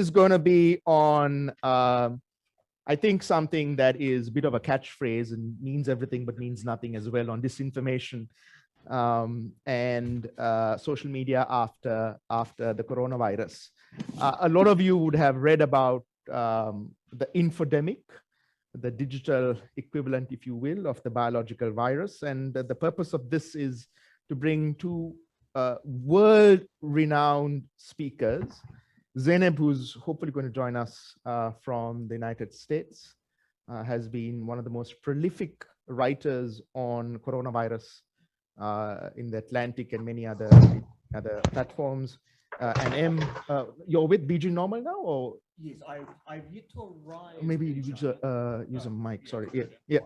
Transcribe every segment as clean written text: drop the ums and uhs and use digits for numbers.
is going to be on, I think, something that is a bit of a catchphrase and means everything but means nothing as well, on disinformation and social media after the coronavirus. A lot of you would have read about the infodemic, the digital equivalent, if you will, of the biological virus. And the purpose of this is to bring two world-renowned speakers. Zeynep, who's hopefully going to join us from the United States, has been one of the most prolific writers on coronavirus in the Atlantic and many other platforms. And you're with Beijing Normal now, or? Yes, I've yet to arrive. Maybe you use a mic. Sorry. Yeah.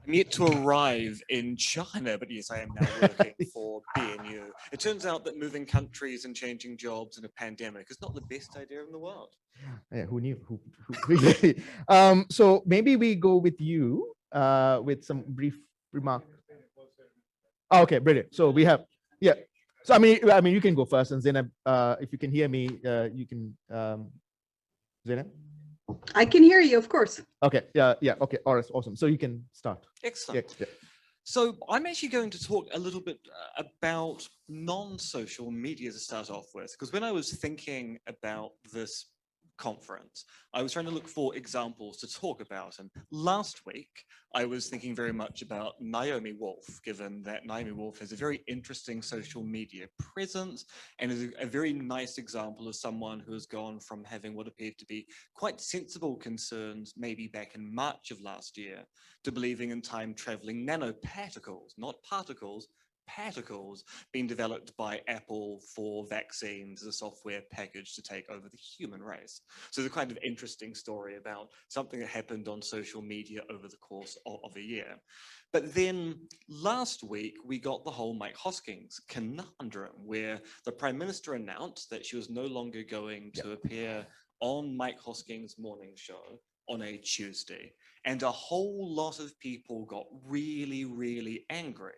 I'm yet to arrive in China, but yes, I am now working for BNU. It turns out that moving countries and changing jobs in a pandemic is not the best idea in the world. Yeah, who knew? So maybe we go with you with some brief remark. Oh, okay, brilliant. So we have, yeah. So I mean, you can go first, and Zeynep, if you can hear me, you can. Zeynep. I can hear you, of course. Okay, yeah, okay, all right, awesome. So you can start. Excellent. Yeah. So I'm actually going to talk a little bit about non-social media to start off with, because when I was thinking about this conference, I was trying to look for examples to talk about. And last week, I was thinking very much about Naomi Wolf, given that Naomi Wolf has a very interesting social media presence and is a very nice example of someone who has gone from having what appeared to be quite sensible concerns maybe back in March of last year to believing in time-traveling nanoparticles, not particles, particles being developed by Apple for vaccines as a software package to take over the human race. So it's a kind of interesting story about something that happened on social media over the course of a year. But then last week, we got the whole Mike Hoskins conundrum, where the Prime Minister announced that she was no longer going to appear on Mike Hoskins' morning show on a Tuesday. And a whole lot of people got really, really angry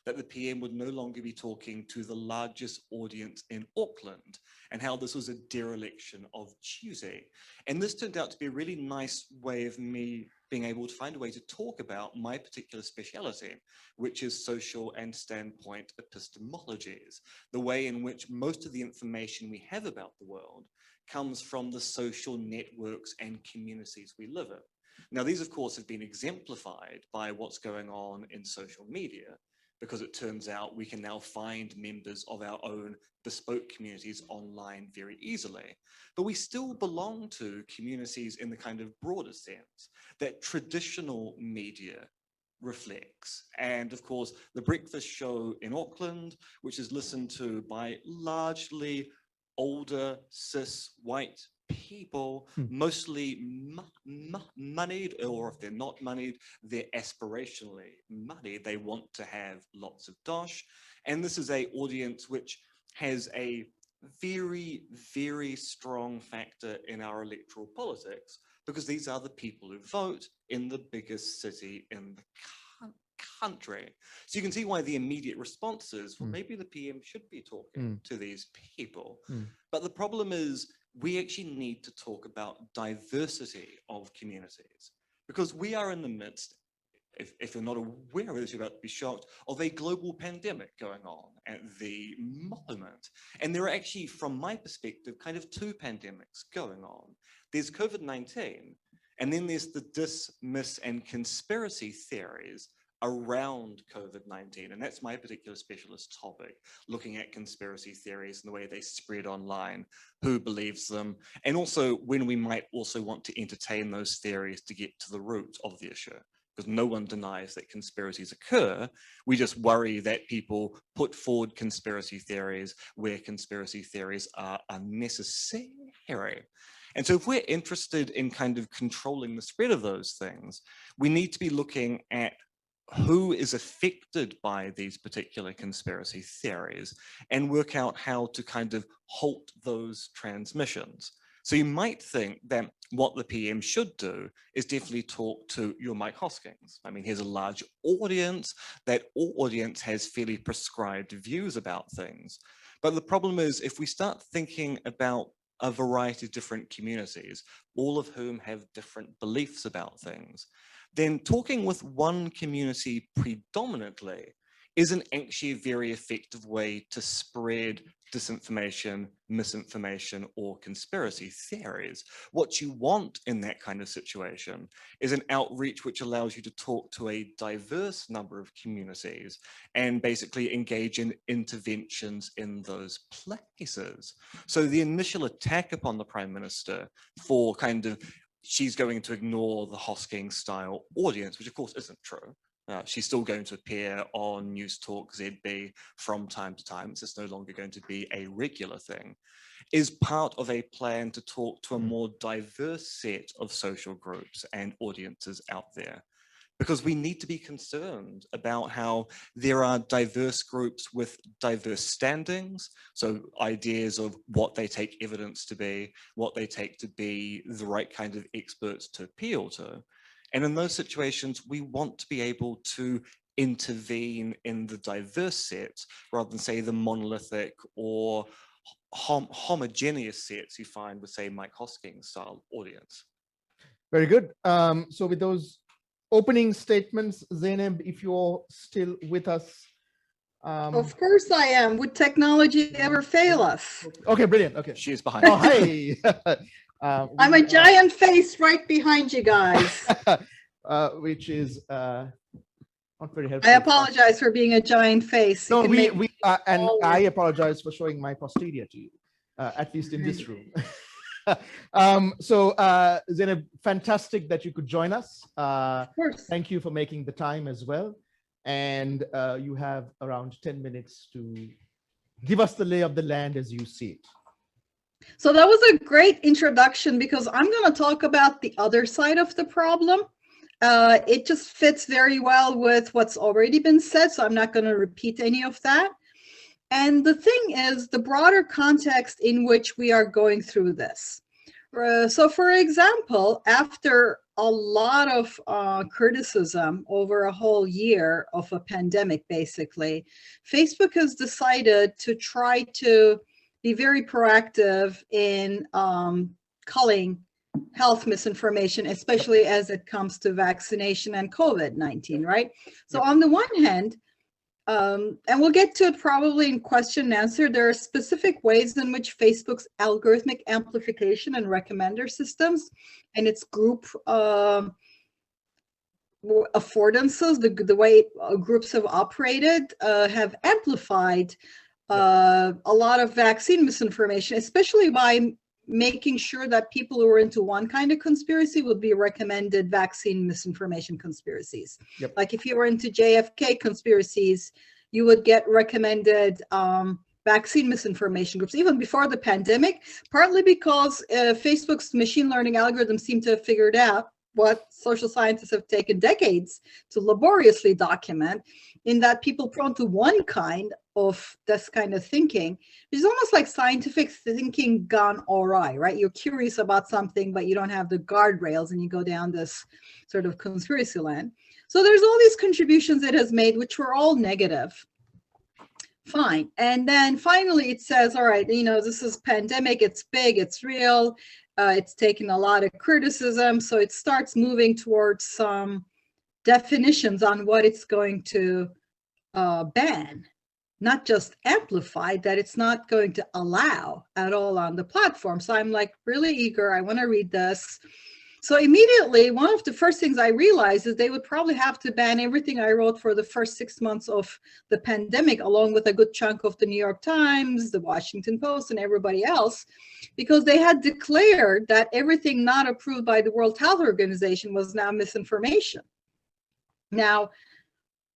that the PM would no longer be talking to the largest audience in Auckland, and how this was a dereliction of duty. And this turned out to be a really nice way of me being able to find a way to talk about my particular speciality, which is social and standpoint epistemologies, the way in which most of the information we have about the world comes from the social networks and communities we live in. Now, these, of course, have been exemplified by what's going on in social media, because it turns out we can now find members of our own bespoke communities online very easily. But we still belong to communities in the kind of broader sense that traditional media reflects. And of course, the breakfast show in Auckland, which is listened to by largely older, cis, white people, mostly moneyed, or if they're not moneyed, they're aspirationally moneyed. They want to have lots of dosh. And this is an audience which has a very, very strong factor in our electoral politics, because these are the people who vote in the biggest city in the country. So you can see why the immediate response is, well, maybe the PM should be talking to these people. But the problem is, we actually need to talk about diversity of communities, because we are in the midst, if you're not aware of this, you're about to be shocked, of a global pandemic going on at the moment. And there are actually, from my perspective, kind of two pandemics going on. There's COVID-19, and then there's the dismiss and conspiracy theories around COVID-19. And that's my particular specialist topic, looking at conspiracy theories and the way they spread online, who believes them, and also when we might also want to entertain those theories to get to the root of the issue. Because no one denies that conspiracies occur. We just worry that people put forward conspiracy theories where conspiracy theories are unnecessary. And so if we're interested in kind of controlling the spread of those things, we need to be looking at who is affected by these particular conspiracy theories and work out how to kind of halt those transmissions. So you might think that what the PM should do is definitely talk to your Mike Hoskins. I mean, here's a large audience. That audience has fairly prescribed views about things. But the problem is, if we start thinking about a variety of different communities, all of whom have different beliefs about things, then talking with one community predominantly isn't actually a very effective way to spread disinformation, misinformation, or conspiracy theories. What you want in that kind of situation is an outreach which allows you to talk to a diverse number of communities and basically engage in interventions in those places. So the initial attack upon the Prime Minister for kind of she's going to ignore the Hosking style audience, which of course isn't true. She's still going to appear on News Talk ZB from time to time. It's just no longer going to be a regular thing, is part of a plan to talk to a more diverse set of social groups and audiences out there. Because we need to be concerned about how there are diverse groups with diverse standings, so ideas of what they take evidence to be, what they take to be the right kind of experts to appeal to. And in those situations, we want to be able to intervene in the diverse sets rather than say the monolithic or homogeneous sets you find with, say, Mike Hosking style audience. Very good. So with those opening statements, Zeynep, if you're still with us. Of course I am. Would technology ever fail us? Okay, brilliant. Okay. She is behind. Oh, hey. I'm a giant face right behind you guys. Which is not very helpful. I apologize for being a giant face. No, and I apologize for showing my posterior to you, at least in this room. So Zeynep, fantastic that you could join us. Of course. Thank you for making the time as well. And you have around 10 minutes to give us the lay of the land as you see it. So that was a great introduction because I'm going to talk about the other side of the problem. It just fits very well with what's already been said, so I'm not going to repeat any of that. And the thing is the broader context in which we are going through this. So for example, after a lot of criticism over a whole year of a pandemic, basically, Facebook has decided to try to be very proactive in culling health misinformation, especially as it comes to vaccination and COVID-19, right? So on the one hand, and we'll get to it probably in question and answer, there are specific ways in which Facebook's algorithmic amplification and recommender systems and its group affordances, the way groups have operated, have amplified a lot of vaccine misinformation, especially by making sure that people who are into one kind of conspiracy would be recommended vaccine misinformation conspiracies. Yep. Like if you were into JFK conspiracies, you would get recommended vaccine misinformation groups, even before the pandemic, partly because Facebook's machine learning algorithms seem to have figured out what social scientists have taken decades to laboriously document, in that people prone to one kind of this kind of thinking, which is almost like scientific thinking gone awry, right? You're curious about something, but you don't have the guardrails and you go down this sort of conspiracy land. So there's all these contributions it has made, which were all negative. Fine. And then finally it says, all right, you know, this is pandemic, it's big, it's real, it's taken a lot of criticism. So it starts moving towards some definitions on what it's going to ban, not just amplified, that it's not going to allow at all on the platform. So I'm like really eager, I want to read this. So immediately, one of the first things I realized is they would probably have to ban everything I wrote for the first 6 months of the pandemic, along with a good chunk of the New York Times, the Washington Post, and everybody else, because they had declared that everything not approved by the World Health Organization was now misinformation. Now,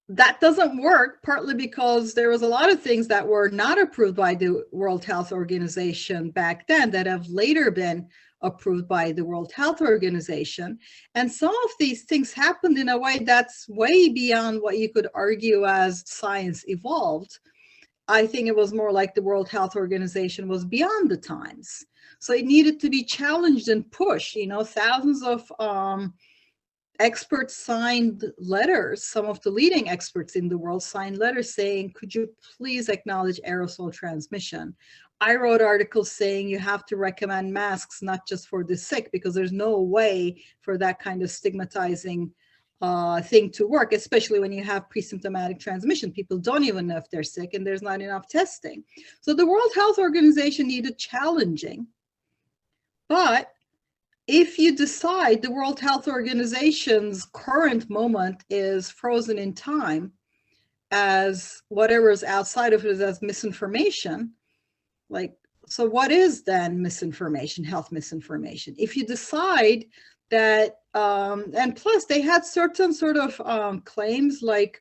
that doesn't work, partly because there was a lot of things that were not approved by the World Health Organization back then that have later been approved by the World Health Organization. And some of these things happened in a way that's way beyond what you could argue as science evolved. I think it was more like the World Health Organization was beyond the times. So it needed to be challenged and pushed. You know, thousands of experts signed letters, some of the leading experts in the world signed letters saying, could you please acknowledge aerosol transmission? I wrote articles saying you have to recommend masks, not just for the sick, because there's no way for that kind of stigmatizing thing to work, especially when you have pre-symptomatic transmission. People don't even know if they're sick and there's not enough testing. So the World Health Organization needed challenging. But if you decide the World Health Organization's current moment is frozen in time as whatever is outside of it is as misinformation, like, so what is then misinformation, health misinformation? If you decide that, and plus they had certain sort of claims, like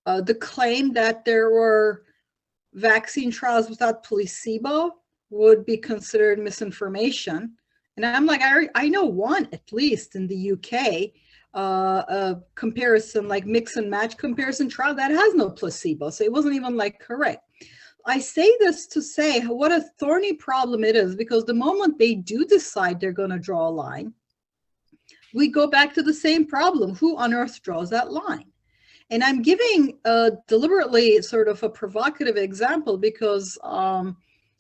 the claim that there were vaccine trials without placebo would be considered misinformation. And I'm like, I know one, at least in the UK, a comparison, like mix and match comparison trial that has no placebo. So it wasn't even like correct. I say this to say what a thorny problem it is, because the moment they do decide they're going to draw a line, we go back to the same problem. Who on earth draws that line? And I'm giving deliberately sort of a provocative example because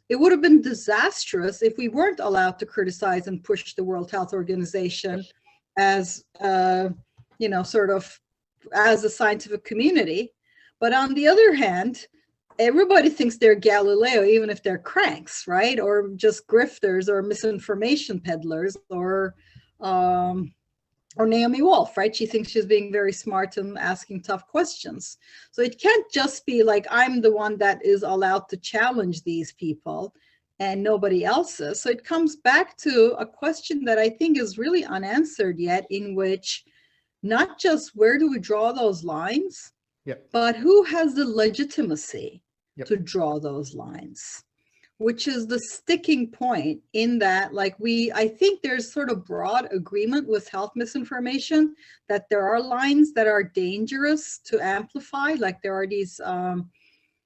it would have been disastrous if we weren't allowed to criticize and push the World Health Organization as, you know, sort of as a scientific community. But on the other hand, everybody thinks they're Galileo, even if they're cranks, right? Or just grifters or misinformation peddlers or Naomi Wolf, right? She thinks she's being very smart and asking tough questions. So it can't just be like, I'm the one that is allowed to challenge these people and nobody else is. So it comes back to a question that I think is really unanswered yet, in which not just where do we draw those lines, but who has the legitimacy to draw those lines, which is the sticking point in that, like, I think there's sort of broad agreement with health misinformation that there are lines that are dangerous to amplify. Like there are these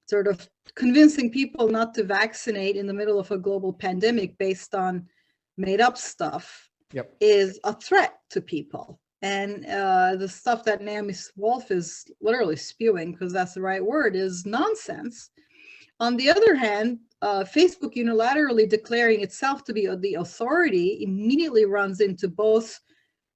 sort of convincing people not to vaccinate in the middle of a global pandemic based on made up stuff is a threat to people. And the stuff that Naomi Wolf is literally spewing, because that's the right word, is nonsense. On the other hand, Facebook unilaterally declaring itself to be the authority immediately runs into both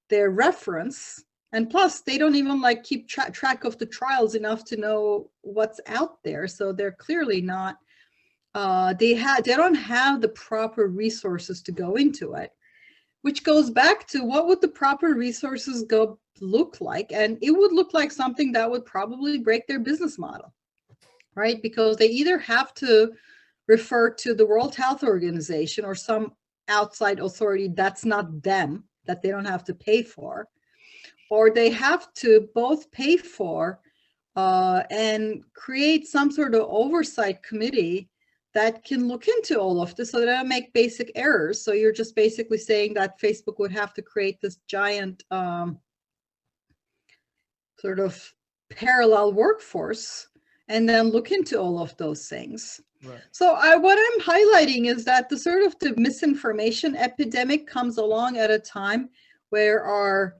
their reference, and plus they don't even like keep track of the trials enough to know what's out there. So they're clearly not, they don't have the proper resources to go into it, which goes back to what would the proper resources look like? And it would look like something that would probably break their business model, right? Because they either have to refer to the World Health Organization or some outside authority that's not them, that they don't have to pay for, or they have to both pay for and create some sort of oversight committee that can look into all of this so that they don't make basic errors. So you're just basically saying that Facebook would have to create this giant sort of parallel workforce and then look into all of those things. Right. So what I'm highlighting is that the sort of the misinformation epidemic comes along at a time where our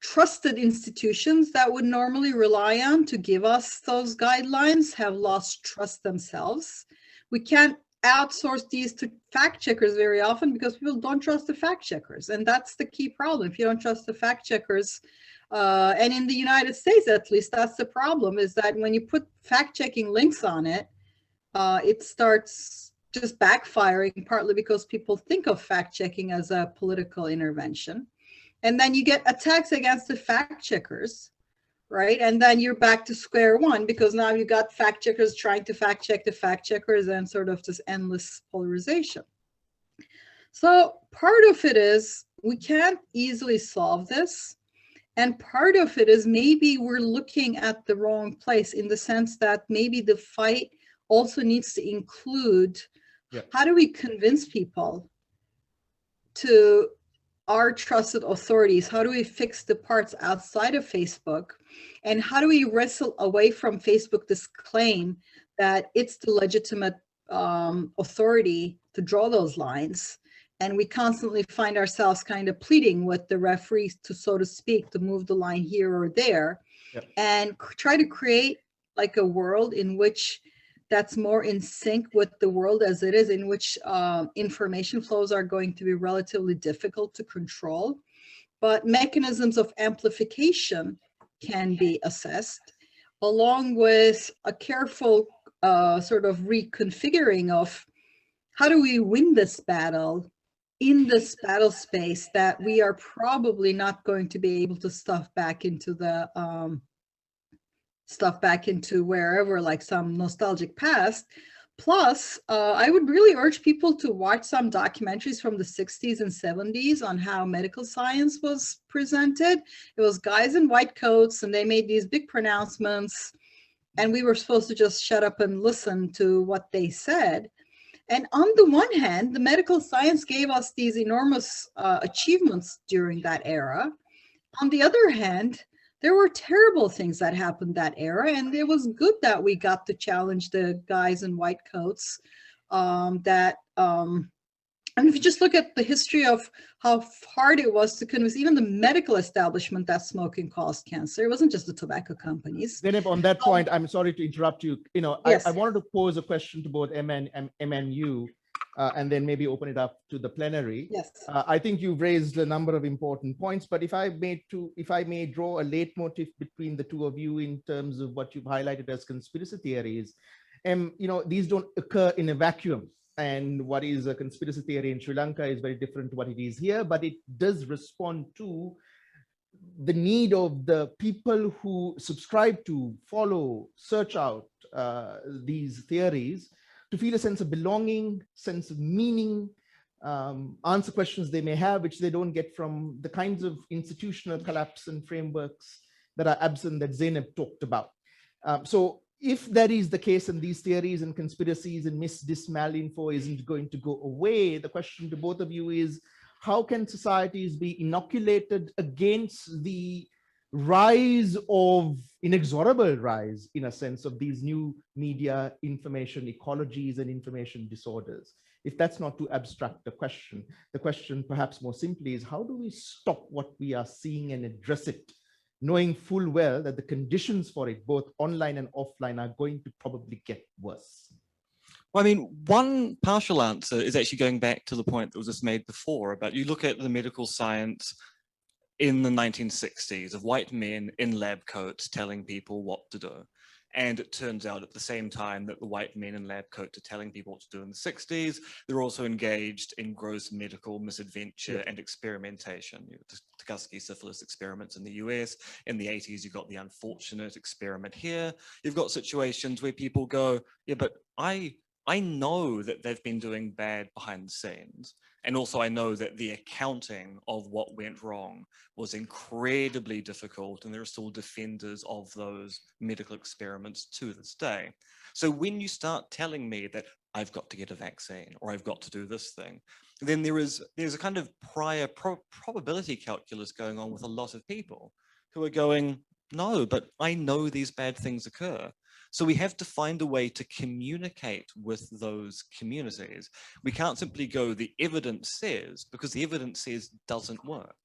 trusted institutions that would normally rely on to give us those guidelines have lost trust themselves. We can't outsource these to fact checkers very often because people don't trust the fact checkers. And that's the key problem. If you don't trust the fact checkers, and in the United States, at least, that's the problem, is that when you put fact-checking links on it, it starts just backfiring, partly because people think of fact-checking as a political intervention. And then you get attacks against the fact-checkers, right? And then you're back to square one, because now you got fact-checkers trying to fact-check the fact-checkers, and sort of this endless polarization. So part of it is we can't easily solve this. And part of it is maybe we're looking at the wrong place, in the sense that maybe the fight also needs to include how do we convince people to our trusted authorities? How do we fix the parts outside of Facebook? And how do we wrestle away from Facebook this claim that it's the legitimate authority to draw those lines? And we constantly find ourselves kind of pleading with the referees to, so to speak, to move the line here or there, and try to create like a world in which that's more in sync with the world as it is, in which information flows are going to be relatively difficult to control, but mechanisms of amplification can be assessed, along with a careful sort of reconfiguring of how do we win this battle in this battle space that we are probably not going to be able to stuff back into the wherever, like some nostalgic past. Plus, I would really urge people to watch some documentaries from the 60s and 70s on how medical science was presented. It was guys in white coats, and they made these big pronouncements, and we were supposed to just shut up and listen to what they said. And on the one hand, the medical science gave us these enormous achievements during that era. On the other hand, there were terrible things that happened that era, and it was good that we got to challenge the guys in white coats. And if you just look at the history of how hard it was to convince even the medical establishment that smoking caused cancer, it wasn't just the tobacco companies. Zeynep, on that point, I'm sorry to interrupt you. You know, Yes. I wanted to pose a question to both MNU and then maybe open it up to the plenary. Yes. I think you've raised a number of important points, but if I may draw a leitmotif between the two of you in terms of what you've highlighted as conspiracy theories, you know, these don't occur in a vacuum. And what is a conspiracy theory in Sri Lanka is very different to what it is here, but it does respond to the need of the people who subscribe to, follow, search out these theories to feel a sense of belonging, sense of meaning, answer questions they may have, which they don't get from the kinds of institutional collapse and frameworks that are absent that Zeynep talked about. So if that is the case, and these theories and conspiracies and malinfo isn't going to go away, the question to both of you is, how can societies be inoculated against the inexorable rise, in a sense, of these new media information ecologies and information disorders? If that's not too abstract a question, the question perhaps more simply is, how do we stop what we are seeing and address it, knowing full well that the conditions for it, both online and offline, are going to probably get worse? Well, I mean, one partial answer is actually going back to the point that was just made before about, you look at the medical science in the 1960s of white men in lab coats telling people what to do. And it turns out at the same time that the white men in lab coats are telling people what to do in the 60s, they're also engaged in gross medical misadventure and experimentation. You know, the Tuskegee syphilis experiments in the US. In the 80s, you've got the unfortunate experiment here. You've got situations where people go, yeah, but I know that they've been doing bad behind the scenes. And also I know that the accounting of what went wrong was incredibly difficult, and there are still defenders of those medical experiments to this day. So when you start telling me that I've got to get a vaccine or I've got to do this thing, then there's a kind of prior probability calculus going on with a lot of people who are going, no, but I know these bad things occur. So we have to find a way to communicate with those communities. We can't simply go, the evidence says, because the evidence says doesn't work.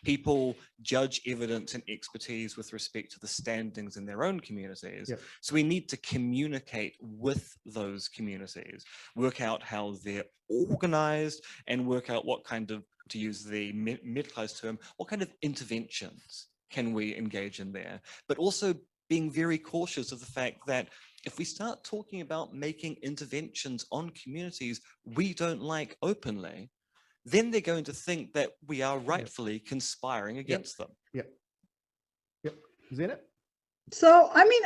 People judge evidence and expertise with respect to the standings in their own communities. Yep. So we need to communicate with those communities, work out how they're organized, and work out what kind of, to use the medicalized term, what kind of interventions can we engage in there, but also being very cautious of the fact that if we start talking about making interventions on communities we don't like openly, then they're going to think that we are rightfully conspiring against them. Yep. Zeynep? So, I mean,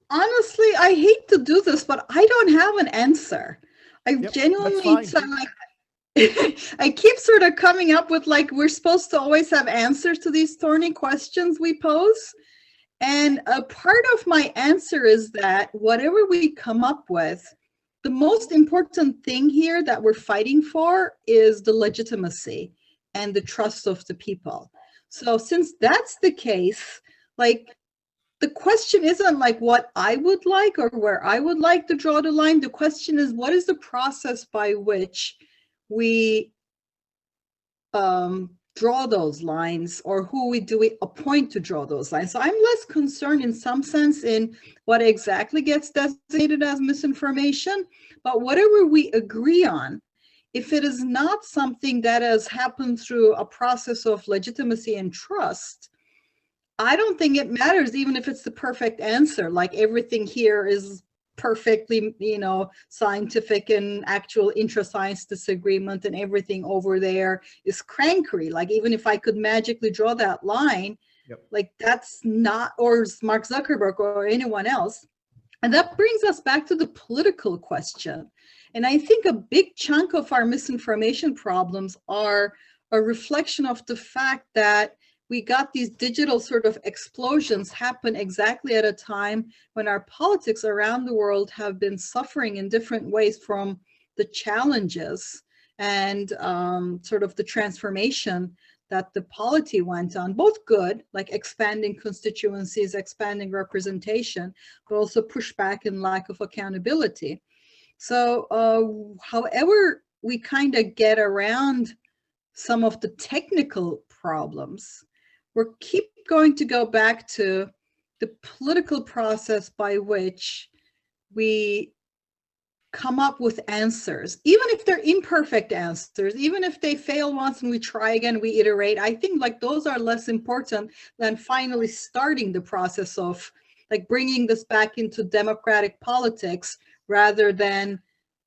honestly, I hate to do this, but I don't have an answer. I genuinely, so I keep sort of coming up with, like, we're supposed to always have answers to these thorny questions we pose. And a part of my answer is that whatever we come up with, the most important thing here that we're fighting for is the legitimacy and the trust of the people. So since that's the case, like, the question isn't like what I would like or where I would like to draw the line. The question is, what is the process by which we draw those lines, or who do we appoint to draw those lines? So I'm less concerned in some sense in what exactly gets designated as misinformation, but whatever we agree on, if it is not something that has happened through a process of legitimacy and trust, I don't think it matters, even if it's the perfect answer. Like everything here is perfectly, scientific and actual intra-science disagreement, and everything over there is crankery. Like even if I could magically draw that line, Yep. like that's not, or Mark Zuckerberg or anyone else. And that brings us back to the political question. And I think a big chunk of our misinformation problems are a reflection of the fact that we got these digital sort of explosions happen exactly at a time when our politics around the world have been suffering in different ways from the challenges and sort of the transformation that the polity went on, both good, like expanding constituencies, expanding representation, but also pushback and lack of accountability. So however we kind of get around some of the technical problems, we're keep going to go back to the political process by which we come up with answers, even if they're imperfect answers, even if they fail once and we try again, we iterate. I think like those are less important than finally starting the process of like bringing this back into democratic politics, rather than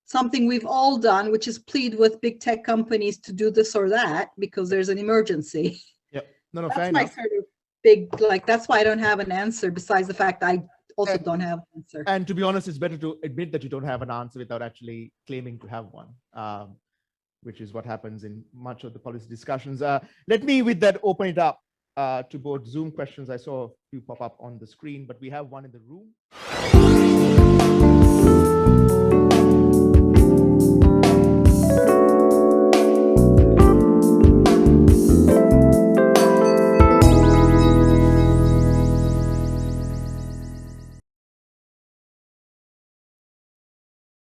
something we've all done, which is plead with big tech companies to do this or that because there's an emergency. Yep. No, That's fair my enough. sort of big, like, that's why I don't have an answer, besides the fact I also don't have an answer. And to be honest, it's better to admit that you don't have an answer without actually claiming to have one, which is what happens in much of the policy discussions. Let me, with that, open it up to both Zoom questions. I saw a few pop up on the screen, but we have one in the room.